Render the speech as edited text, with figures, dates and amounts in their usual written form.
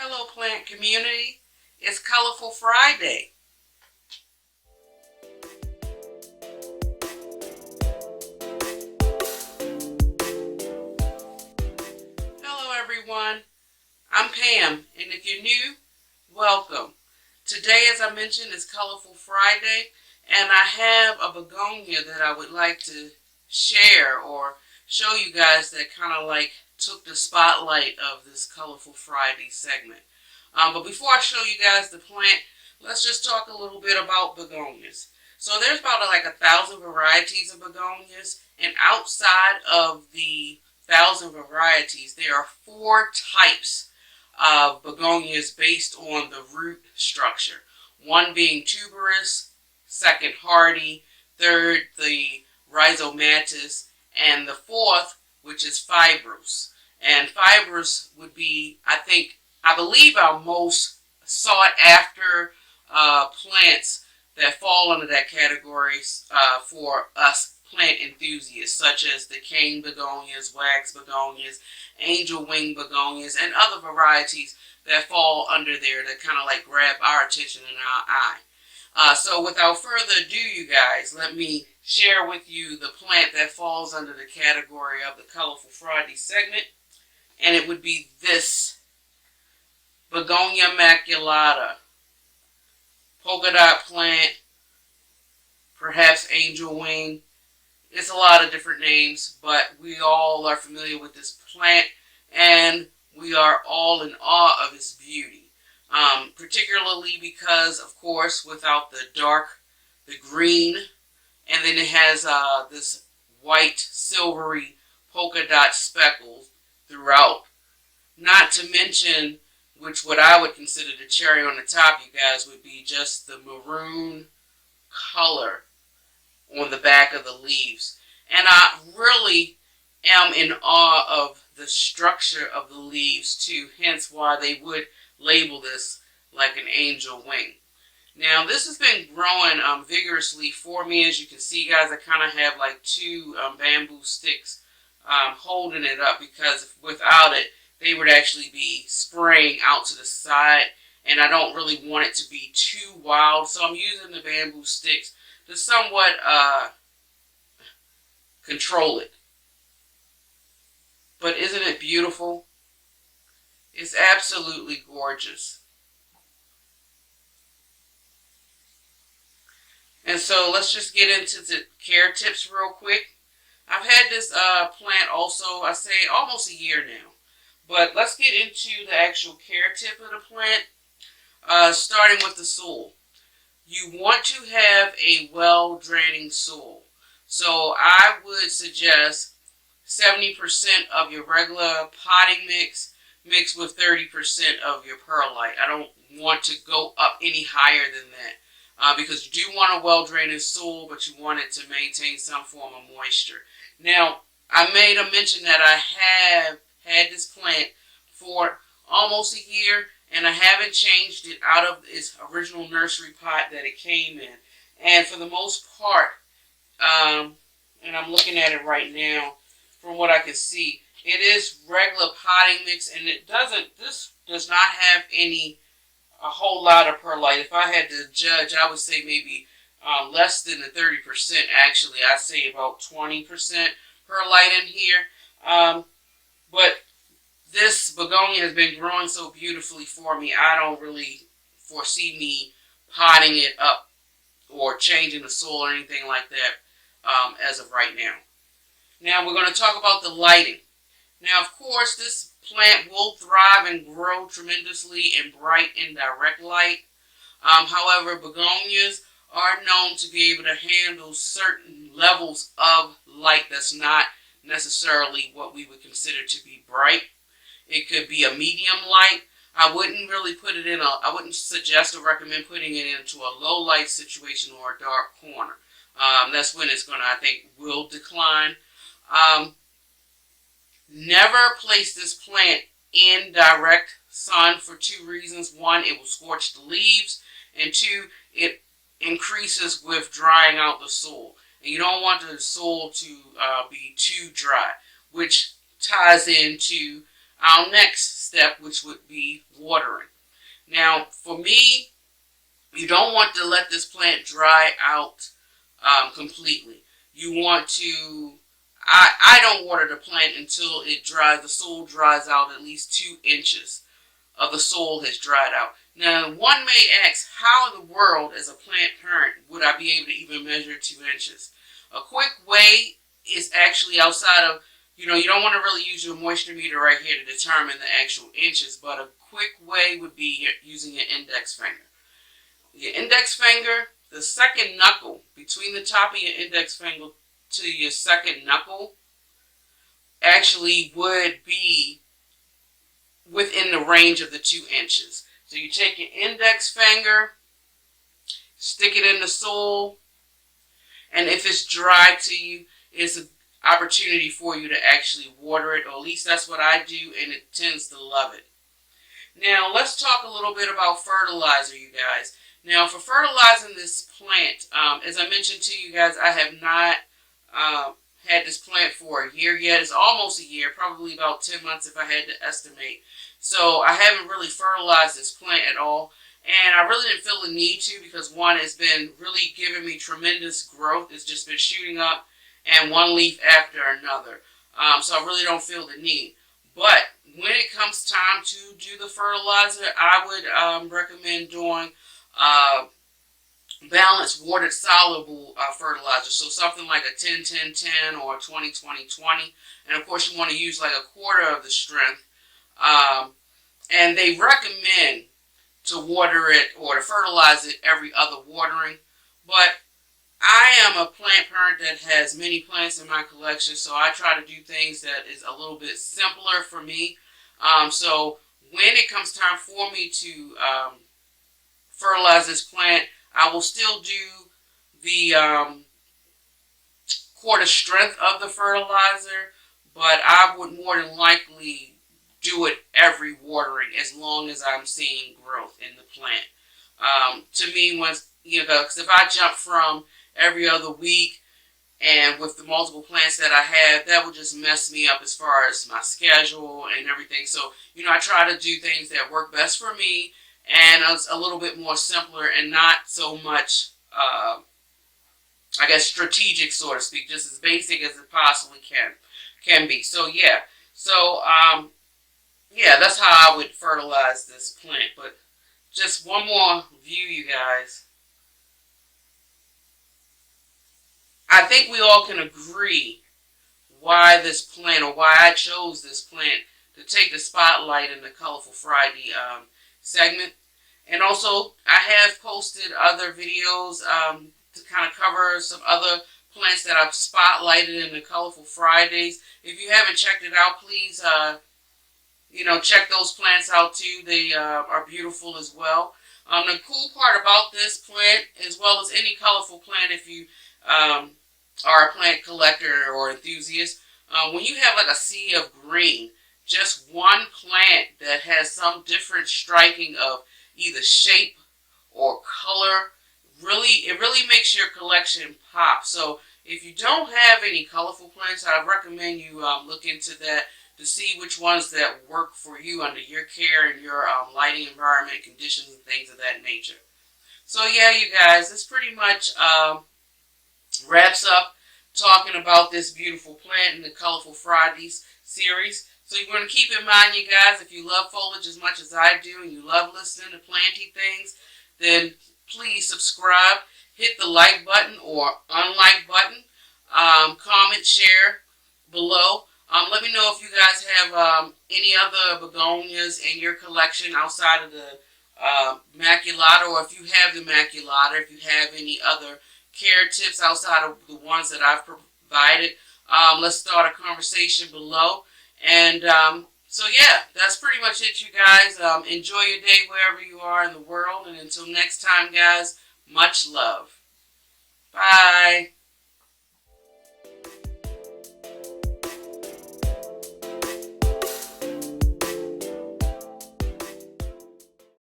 Hello plant community, it's Colorful Friday. Hello everyone, I'm Pam, and if you're new, welcome. Today, as I mentioned, is Colorful Friday, and I have a begonia that I would like to share or show you guys that kind of like took the spotlight of this Colorful Friday segment. But before I show you guys the plant, let's just talk a little bit about begonias. So there's about like 1,000 varieties of begonias, and outside of the 1,000 varieties, there are 4 types of begonias based on the root structure. One being tuberous, second hardy, third the rhizomatous, and the fourth, which is fibrous. And fibrous would be, I believe, our most sought after plants that fall under that category for us plant enthusiasts, such as the cane begonias, wax begonias, angel wing begonias, and other varieties that fall under there that kind of like grab our attention and our eye. So without further ado, you guys, let me share with you the plant that falls under the category of the Colorful Friday segment, and it would be this Begonia maculata, polka dot plant, perhaps angel wing. It's a lot of different names, but we all are familiar with this plant, and we are all in awe of its beauty. Particularly because, of course, without the green, and then it has this white, silvery polka dot speckles throughout. Not to mention, which what I would consider the cherry on the top, you guys, would be just the maroon color on the back of the leaves. And I really am in awe of the structure of the leaves too, hence why they would label this like an angel wing. Now this has been growing vigorously for me. As you can see, guys, I kind of have like 2 bamboo sticks holding it up, because without it they would actually be spraying out to the side, and I don't really want it to be too wild, so I'm using the bamboo sticks to somewhat control it. But isn't it beautiful? It's absolutely gorgeous. And so let's just get into the care tips real quick. I've had this plant also, I say, almost a year now. But let's get into the actual care tip of the plant, starting with the soil. You want to have a well-draining soil. So I would suggest 70% of your regular potting mix mixed with 30% of your perlite. I don't want to go up any higher than that, because you do want a well-drained soil, but you want it to maintain some form of moisture. Now, I made a mention that I have had this plant for almost a year, and I haven't changed it out of its original nursery pot that it came in. And for the most part, and I'm looking at it right now, from what I can see, it is regular potting mix, and this does not have a whole lot of perlite. If I had to judge, I would say maybe less than the 30%. Actually, I'd say about 20% perlite in here. But this begonia has been growing so beautifully for me, I don't really foresee me potting it up or changing the soil or anything like that as of right now. Now we're going to talk about the lighting. Now, of course, this plant will thrive and grow tremendously in bright and direct light. However, begonias are known to be able to handle certain levels of light that's not necessarily what we would consider to be bright. It could be a medium light. I wouldn't suggest or recommend putting it into a low light situation or a dark corner. That's when it's I think, will decline. Never place this plant in direct sun for 2 reasons. 1, it will scorch the leaves, and 2, it increases with drying out the soil. And you don't want the soil to be too dry, which ties into our next step, which would be watering. Now, for me, you don't want to let this plant dry out completely. You want to, I don't water the plant until it dries, the soil dries out at least 2 inches of the soil has dried out. Now, one may ask, how in the world, as a plant parent, would I be able to even measure 2 inches? A quick way is actually outside of, you don't want to really use your moisture meter right here to determine the actual inches, but a quick way would be using your index finger. Your index finger, the second knuckle, between the top of your index finger to your second knuckle, actually would be within the range of the 2 inches. So you take your index finger, stick it in the soil, and if it's dry to you, it's an opportunity for you to actually water it, or at least that's what I do, and it tends to love it. Now, let's talk a little bit about fertilizer, you guys. Now, for fertilizing this plant, as I mentioned to you guys, I have not had this plant for a year yet. It's almost a year, probably about 10 months if I had to estimate. So I haven't really fertilized this plant at all. And I really didn't feel the need to, because one, has been really giving me tremendous growth. It's just been shooting up, and one leaf after another. So I really don't feel the need. But when it comes time to do the fertilizer, I would recommend doing balanced watered soluble fertilizer. So something like a 10-10-10 or 20-20-20. And of course you want to use like a quarter of the strength. And they recommend to water it or to fertilize it every other watering. But I am a plant parent that has many plants in my collection, so I try to do things that is a little bit simpler for me. So when it comes time for me to fertilize this plant, I will still do the quarter strength of the fertilizer, but I would more than likely do it every watering as long as I'm seeing growth in the plant. To me, once because if I jump from every other week, and with the multiple plants that I have, that would just mess me up as far as my schedule and everything. So, I try to do things that work best for me, and it's a little bit more simpler and not so much, I guess, strategic, so to speak, just as basic as it possibly can be. So, yeah. So, yeah, that's how I would fertilize this plant. But just one more view, you guys. I think we all can agree why this plant, or why I chose this plant to take the spotlight in the Colorful Friday segment. And also, I have posted other videos to kind of cover some other plants that I've spotlighted in the Colorful Fridays. If you haven't checked it out, please, check those plants out too. They are beautiful as well. The cool part about this plant, as well as any colorful plant, if you are a plant collector or enthusiast, when you have like a sea of green, just one plant that has some different striking of either shape or color, it really makes your collection pop. So if you don't have any colorful plants, I recommend you look into that to see which ones that work for you under your care and your lighting environment, conditions, and things of that nature. So yeah, you guys, this pretty much wraps up talking about this beautiful plant in the Colorful Fridays series. So you want to keep in mind, you guys, if you love foliage as much as I do and you love listening to planty things, then please subscribe, hit the like button or unlike button, comment, share below. Let me know if you guys have any other begonias in your collection outside of the maculata, or if you have the maculata, if you have any other care tips outside of the ones that I've provided. Let's start a conversation below. And so yeah, that's pretty much it, you guys. Enjoy your day wherever you are in the world. And until next time, guys, much love. Bye.